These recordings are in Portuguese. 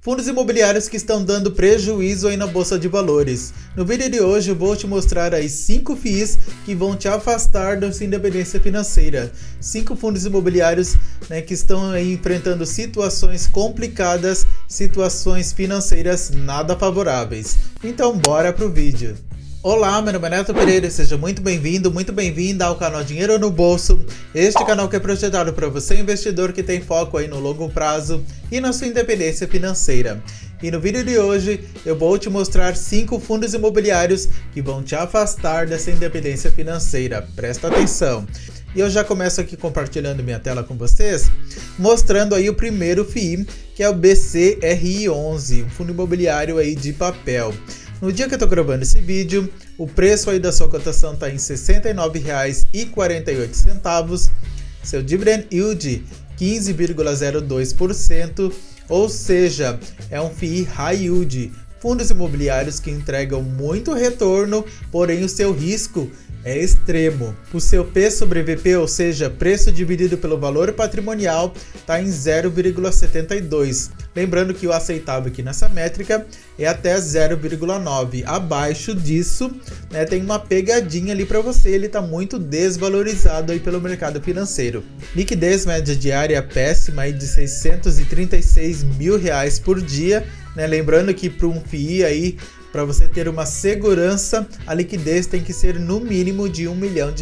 Fundos imobiliários que estão dando prejuízo aí na Bolsa de Valores. No vídeo de hoje eu vou te mostrar aí 5 FIIs que vão te afastar da sua independência financeira. 5 fundos imobiliários, que estão aí enfrentando situações complicadas, situações financeiras nada favoráveis. Então bora pro vídeo. Olá, meu nome é Neto Pereira, seja muito bem-vindo, muito bem-vinda ao canal Dinheiro no Bolso. Este canal que é projetado para você, investidor que tem foco aí no longo prazo e na sua independência financeira. E no vídeo de hoje eu vou te mostrar 5 fundos imobiliários que vão te afastar dessa independência financeira. Presta atenção! E eu já começo aqui compartilhando minha tela com vocês, mostrando aí o primeiro FII, que é o BCRI11, um fundo imobiliário aí de papel. No dia que eu tô gravando esse vídeo, o preço aí da sua cotação está em R$ 69,48, seu dividend yield 15,02%, ou seja, é um FII high yield, fundos imobiliários que entregam muito retorno, porém o seu risco é extremo. O seu P sobre VP, ou seja, preço dividido pelo valor patrimonial, está em 0,72. Lembrando que o aceitável aqui nessa métrica é até 0,9. Abaixo disso, tem uma pegadinha ali para você, ele está muito desvalorizado aí pelo mercado financeiro. Liquidez média diária péssima aí de R$ 636 mil por dia. Lembrando que para um FII aí, para você ter uma segurança, a liquidez tem que ser no mínimo de R$ 1 milhão.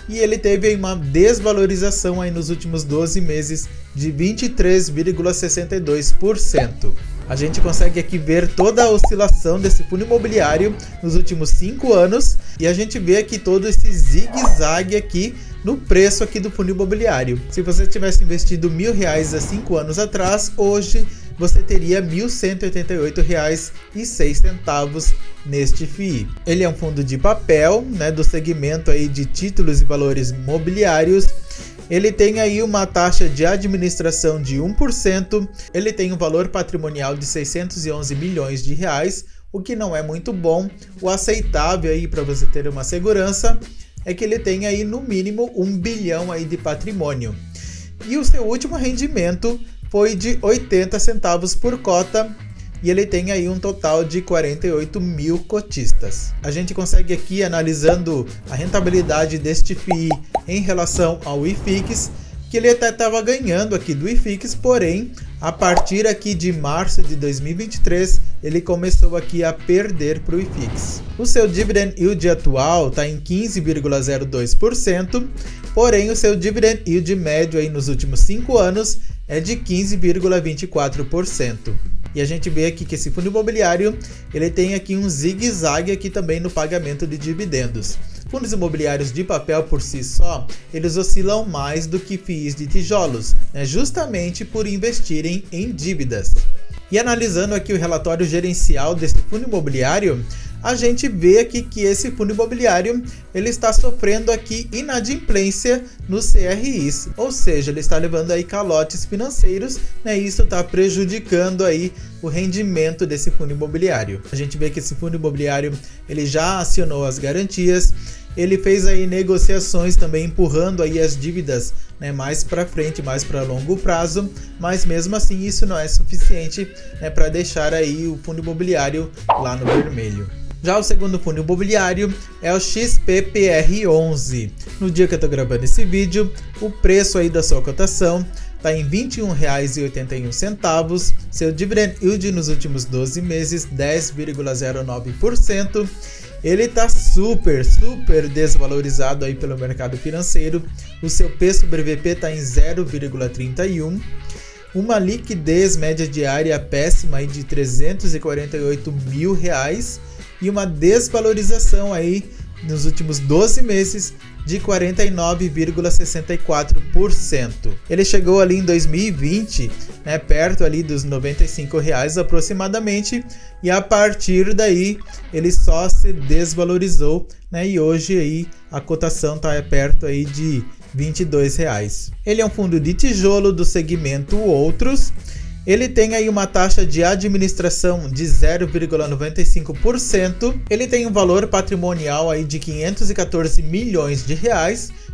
E ele teve uma desvalorização aí nos últimos 12 meses de 23,62%. A gente consegue aqui ver toda a oscilação desse fundo imobiliário nos últimos 5 anos e a gente vê aqui todo esse zigue-zague aqui no preço aqui do fundo imobiliário. Se você tivesse investido R$1.000 há 5 anos atrás, hoje você teria R$ 1.188,06 neste FII. Ele é um fundo de papel, do segmento aí de títulos e valores mobiliários. Ele tem aí uma taxa de administração de 1%, ele tem um valor patrimonial de R$ 611 milhões, o que não é muito bom. O aceitável aí para você ter uma segurança é que ele tem aí no mínimo 1 bilhão aí de patrimônio. E o seu último rendimento foi de 80 centavos por cota e ele tem aí um total de 48 mil cotistas. A gente consegue aqui, analisando a rentabilidade deste FII em relação ao IFIX, que ele até estava ganhando aqui do IFIX, porém, a partir aqui de março de 2023, ele começou aqui a perder para o IFIX. O seu dividend yield atual está em 15,02%, porém o seu dividend yield médio aí nos últimos 5 anos é de 15,24%. E a gente vê aqui que esse fundo imobiliário, ele tem aqui um zigue-zague aqui também no pagamento de dividendos. Fundos imobiliários de papel por si só, eles oscilam mais do que FIIs de tijolos, justamente por investirem em dívidas. E analisando aqui o relatório gerencial desse fundo imobiliário, a gente vê aqui que esse fundo imobiliário ele está sofrendo aqui inadimplência nos CRIs, ou seja, ele está levando aí calotes financeiros, e isso está prejudicando aí o rendimento desse fundo imobiliário. A gente vê que esse fundo imobiliário ele já acionou as garantias, ele fez aí negociações também empurrando aí as dívidas, mais para frente, mais para longo prazo, mas mesmo assim isso não é suficiente, para deixar aí o fundo imobiliário lá no vermelho. Já o segundo fundo imobiliário é o XPPR11. No dia que eu estou gravando esse vídeo, o preço aí da sua cotação está em R$ 21,81, seu dividend yield nos últimos 12 meses 10,09%. Ele está super desvalorizado aí pelo mercado financeiro. O seu P sobre VP está em 0,31. Uma liquidez média diária péssima aí de R$ 348 mil e uma desvalorização aí nos últimos 12 meses de 49,64%. Ele chegou ali em 2020, perto ali dos R$ 95 aproximadamente, e a partir daí ele só se desvalorizou, e hoje aí a cotação está perto aí de R$ 22. Ele é um fundo de tijolo do segmento Outros. Ele tem aí uma taxa de administração de 0,95%. Ele tem um valor patrimonial aí de R$ 514 milhões,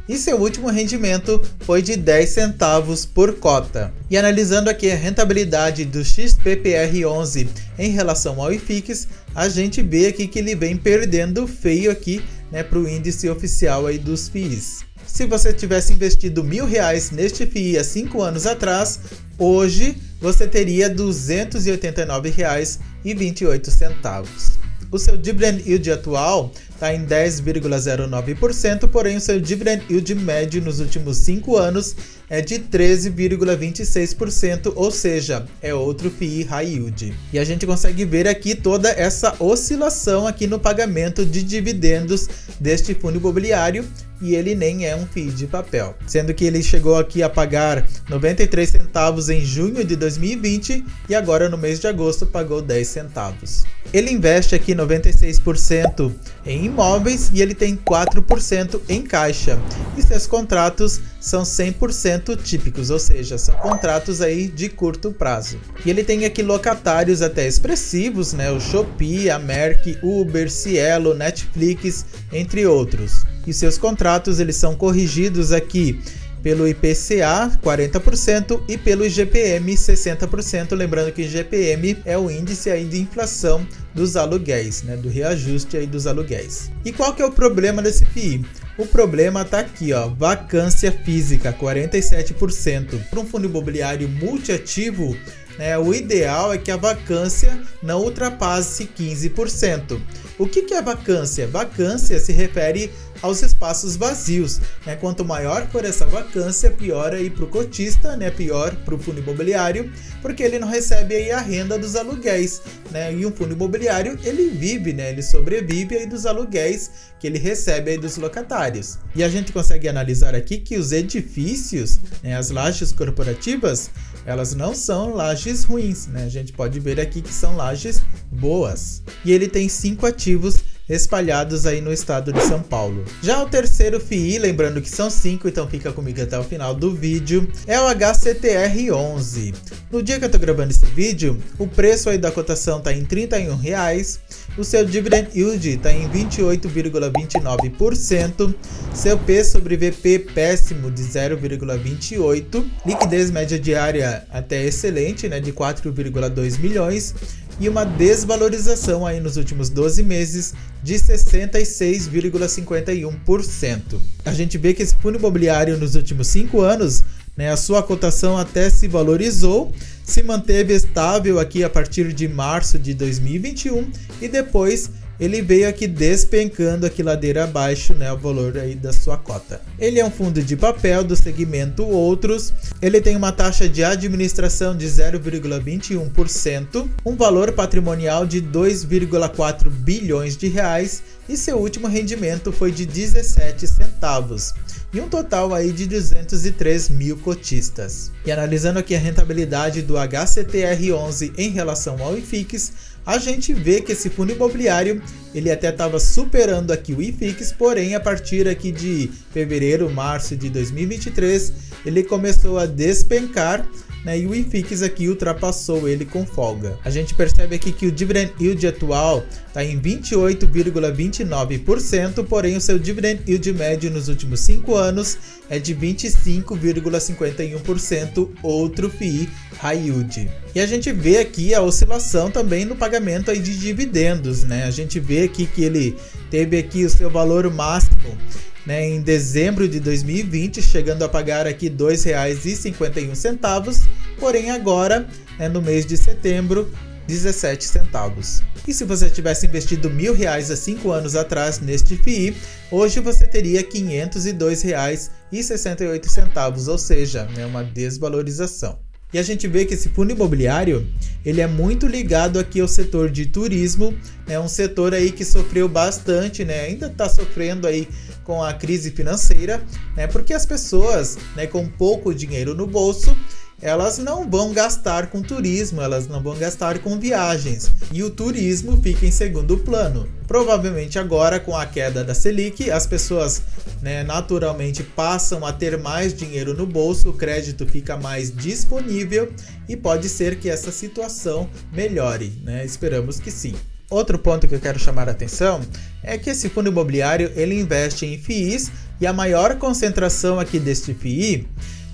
e seu último rendimento foi de 10 centavos por cota. E analisando aqui a rentabilidade do XPPR11 em relação ao IFIX, a gente vê aqui que ele vem perdendo feio aqui, né, para o índice oficial aí dos FIIs. Se você tivesse investido R$1.000 neste FII há 5 anos atrás, hoje você teria R$ 289,28. O seu dividend yield atual está em 10,09%, porém o seu dividend yield médio nos últimos 5 anos é de 13,26%, ou seja, é outro FII high yield. E a gente consegue ver aqui toda essa oscilação aqui no pagamento de dividendos deste fundo imobiliário, e ele nem é um FII de papel, sendo que ele chegou aqui a pagar 93 centavos em junho de 2020 e agora no mês de agosto pagou 10 centavos. Ele investe aqui 96% em imóveis e ele tem 4% em caixa, e seus contratos são 100% típicos, ou seja, são contratos aí de curto prazo. E ele tem aqui locatários até expressivos, né? O Shopee, a Merck, Uber, Cielo, Netflix, entre outros. E seus contratos eles são corrigidos aqui pelo IPCA 40% e pelo IGPM 60%, lembrando que IGPM é o índice aí de inflação dos aluguéis, né, do reajuste aí dos aluguéis. E qual que é o problema desse FII? O problema tá aqui, ó, vacância física 47%. Para um fundo imobiliário multiativo, né, o ideal é que a vacância não ultrapasse 15%. O que é vacância? Vacância se refere aos espaços vazios, né? Quanto maior for essa vacância, pior aí para o cotista, né? Pior para o fundo imobiliário, porque ele não recebe aí a renda dos aluguéis, né? E um fundo imobiliário ele vive, né? Ele sobrevive aí dos aluguéis que ele recebe aí dos locatários. E a gente consegue analisar aqui que os edifícios, né? As lajes corporativas, elas não são lajes ruins, né? A gente pode ver aqui que são lajes boas. E ele tem 5 ativos espalhados aí no estado de São Paulo. Já o terceiro FII, lembrando que são 5, então fica comigo até o final do vídeo, é o HCTR11. No dia que eu tô gravando esse vídeo, o preço aí da cotação tá em R$31, o seu dividend yield tá em 28,29%, seu P sobre VP péssimo de 0,28, liquidez média diária até excelente, né, de 4,2 milhões, e uma desvalorização aí nos últimos 12 meses de 66,51%. A gente vê que esse fundo imobiliário nos últimos 5 anos, né, a sua cotação até se valorizou, se manteve estável aqui a partir de março de 2021 e depois ele veio aqui despencando aqui ladeira abaixo, né, o valor aí da sua cota. Ele é um fundo de papel do segmento outros, ele tem uma taxa de administração de 0,21%, um valor patrimonial de 2,4 bilhões de reais e seu último rendimento foi de 17 centavos. E um total aí de 203 mil cotistas. E analisando aqui a rentabilidade do HCTR11 em relação ao IFIX, a gente vê que esse fundo imobiliário ele até estava superando aqui o IFIX, porém a partir aqui de fevereiro, março de 2023, ele começou a despencar, né, e o IFIX aqui ultrapassou ele com folga. A gente percebe aqui que o dividend yield atual está em 28,29%, porém o seu dividend yield médio nos últimos 5 anos é de 25,51%, outro FII high yield. E a gente vê aqui a oscilação também no pagamento aí de dividendos, né? A gente vê aqui que ele teve aqui o seu valor máximo, né, em dezembro de 2020, chegando a pagar aqui R$ 2,51, porém agora, né, no mês de setembro, 17 centavos. E se você tivesse investido R$1.000 há 5 anos atrás neste FII, hoje você teria R$ 502,68, ou seja, né, uma desvalorização. E a gente vê que esse fundo imobiliário, ele é muito ligado aqui ao setor de turismo, é um setor aí que sofreu bastante, né, ainda está sofrendo aí com a crise financeira, né, porque as pessoas, né, com pouco dinheiro no bolso, elas não vão gastar com turismo, elas não vão gastar com viagens, e o turismo fica em segundo plano. Provavelmente agora, com a queda da Selic, as pessoas, né, naturalmente passam a ter mais dinheiro no bolso, o crédito fica mais disponível e pode ser que essa situação melhore, né? Esperamos que sim. Outro ponto que eu quero chamar a atenção é que esse fundo imobiliário ele investe em FIIs, E a maior concentração aqui deste FII,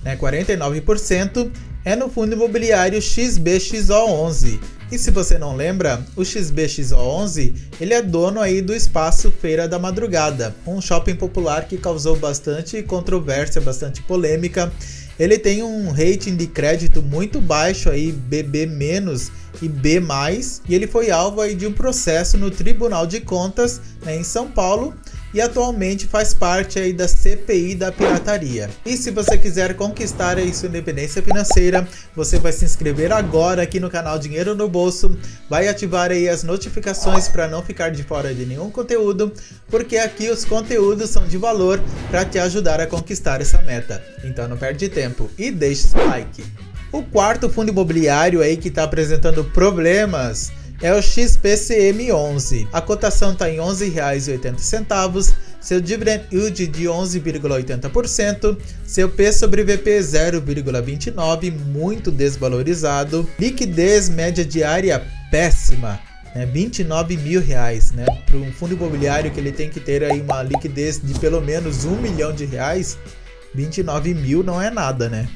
49%, é no fundo imobiliário XBXO11. E se você não lembra, o XBXO11 ele é dono aí do espaço Feira da Madrugada, um shopping popular que causou bastante controvérsia, bastante polêmica. Ele tem um rating de crédito muito baixo aí, BB- e B+, e ele foi alvo aí de um processo no Tribunal de Contas, em São Paulo, e atualmente faz parte aí da CPI da pirataria. E se você quiser conquistar aí sua independência financeira, você vai se inscrever agora aqui no canal Dinheiro no Bolso, vai ativar aí as notificações para não ficar de fora de nenhum conteúdo, porque aqui os conteúdos são de valor para te ajudar a conquistar essa meta. Então não perde tempo e deixe seu like. O quarto fundo imobiliário aí que está apresentando problemas é o XPCM11. A cotação está em R$ 11,80, seu dividend yield de 11,80%, seu P sobre VP 0,29, muito desvalorizado, liquidez média diária péssima, R$29 mil, para um fundo imobiliário que ele tem que ter aí uma liquidez de pelo menos R$1 milhão, 29 mil não é nada,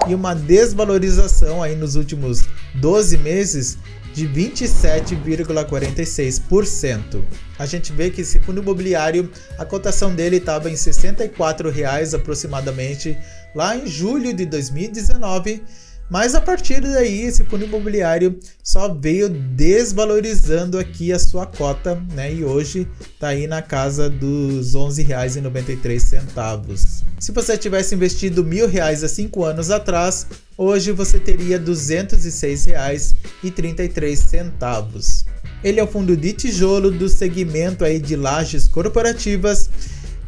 E uma desvalorização aí nos últimos 12 meses de 27,46%. A gente vê que esse fundo imobiliário, a cotação dele estava em R$ 64,00 aproximadamente lá em julho de 2019, mas a partir daí esse fundo imobiliário só veio desvalorizando aqui a sua cota, e hoje está aí na casa dos R$ 11,93. Se você tivesse investido R$1.000 há 5 anos atrás, hoje você teria R$ 206,33. Ele é um fundo de tijolo do segmento aí de lajes corporativas.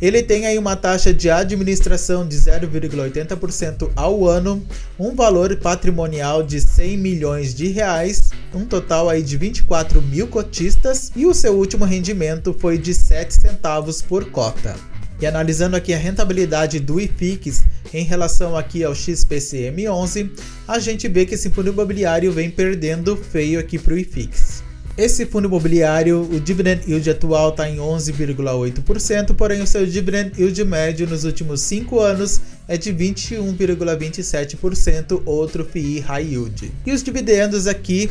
Ele tem aí uma taxa de administração de 0,80% ao ano, um valor patrimonial de R$100 milhões, um total aí de 24 mil cotistas, e o seu último rendimento foi de 7 centavos por cota. E analisando aqui a rentabilidade do IFIX em relação aqui ao XPCM11, a gente vê que esse fundo imobiliário vem perdendo feio aqui para o IFIX. Esse fundo imobiliário, o dividend yield atual está em 11,8%, porém o seu dividend yield médio nos últimos 5 anos é de 21,27%, outro FII High Yield. E os dividendos aqui,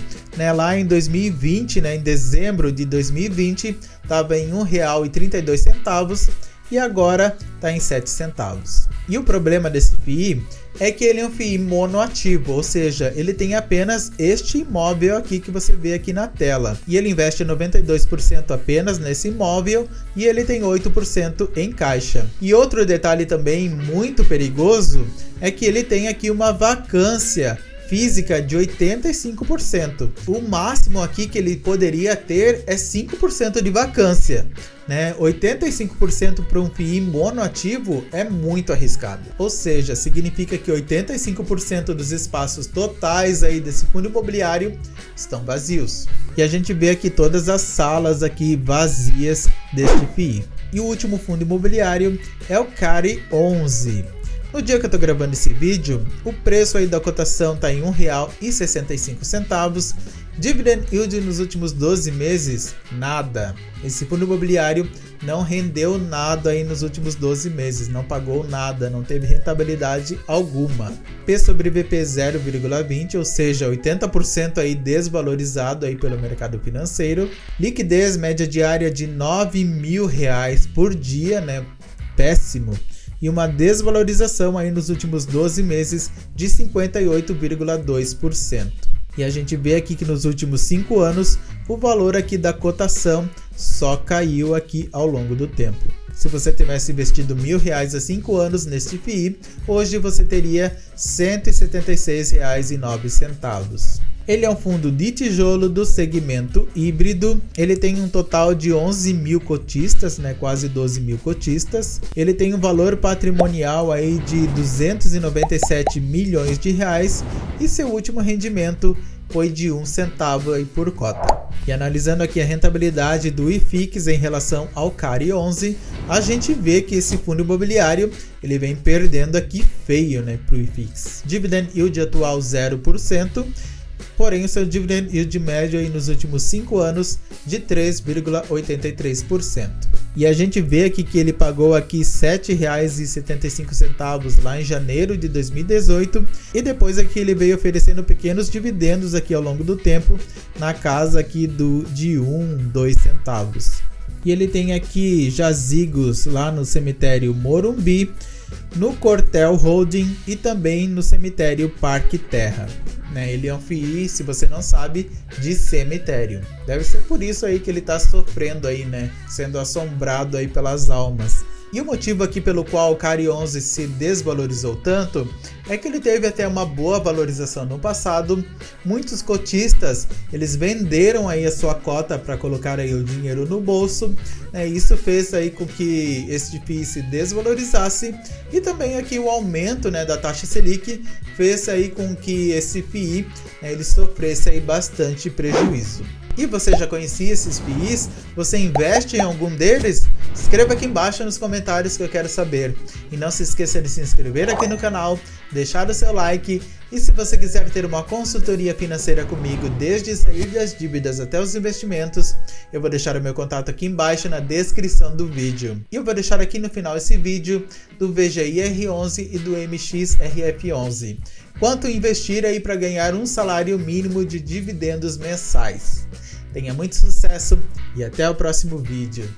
lá em 2020, em dezembro de 2020, estava em R$ 1,32 e agora está em 7 centavos. E o problema desse FII é que ele é um FII monoativo, ou seja, ele tem apenas este imóvel aqui que você vê aqui na tela. E ele investe 92% apenas nesse imóvel e ele tem 8% em caixa. E outro detalhe também muito perigoso é que ele tem aqui uma vacância física de 85%. O máximo aqui que ele poderia ter é 5% de vacância. 85% para um FII monoativo é muito arriscado. Ou seja, significa que 85% dos espaços totais aí desse fundo imobiliário estão vazios. E a gente vê aqui todas as salas aqui vazias deste FII. E o último fundo imobiliário é o CARI 11. No dia que eu tô gravando esse vídeo, o preço aí da cotação tá em R$ 1,65. Dividend yield nos últimos 12 meses, nada. Esse fundo imobiliário não rendeu nada aí nos últimos 12 meses, não pagou nada, não teve rentabilidade alguma. P sobre VP 0,20, ou seja, 80% aí desvalorizado aí pelo mercado financeiro. Liquidez média diária de R$ 9 mil por dia, péssimo. E uma desvalorização aí nos últimos 12 meses de 58,2%. E a gente vê aqui que nos últimos 5 anos o valor aqui da cotação só caiu aqui ao longo do tempo. Se você tivesse investido R$1.000 há 5 anos neste FII, hoje você teria R$ 176,09. Ele é um fundo de tijolo do segmento híbrido. Ele tem um total de 11 mil cotistas, quase 12 mil cotistas. Ele tem um valor patrimonial aí de 297 milhões de reais e seu último rendimento foi de 1 centavo aí por cota. E analisando aqui a rentabilidade do IFIX em relação ao CARI 11, a gente vê que esse fundo imobiliário ele vem perdendo aqui feio para o IFIX. Dividend yield atual 0%. Porém, o seu dividend yield médio aí nos últimos 5 anos de 3,83%. E a gente vê aqui que ele pagou aqui R$ 7,75 lá em janeiro de 2018 e depois aqui ele veio oferecendo pequenos dividendos aqui ao longo do tempo na casa aqui de 2 centavos. E ele tem aqui jazigos lá no cemitério Morumbi, no Cortel Holding e também no cemitério Parque Terra. Ele é um FII, se você não sabe, de cemitério. Deve ser por isso aí que ele está sofrendo aí, sendo assombrado aí pelas almas. E o motivo aqui pelo qual o CARI 11 se desvalorizou tanto é que ele teve até uma boa valorização no passado. Muitos cotistas, eles venderam aí a sua cota para colocar aí o dinheiro no bolso. Isso fez aí com que este FII se desvalorizasse e também aqui o aumento da taxa Selic fez aí com que esse FII ele sofresse aí bastante prejuízo. E você já conhecia esses FIIs? Você investe em algum deles? Escreva aqui embaixo nos comentários que eu quero saber. E não se esqueça de se inscrever aqui no canal, deixar o seu like. E se você quiser ter uma consultoria financeira comigo, desde sair das dívidas até os investimentos, eu vou deixar o meu contato aqui embaixo na descrição do vídeo. E eu vou deixar aqui no final esse vídeo do VGIR11 e do MXRF11. Quanto investir aí para ganhar um salário mínimo de dividendos mensais. Tenha muito sucesso e até o próximo vídeo.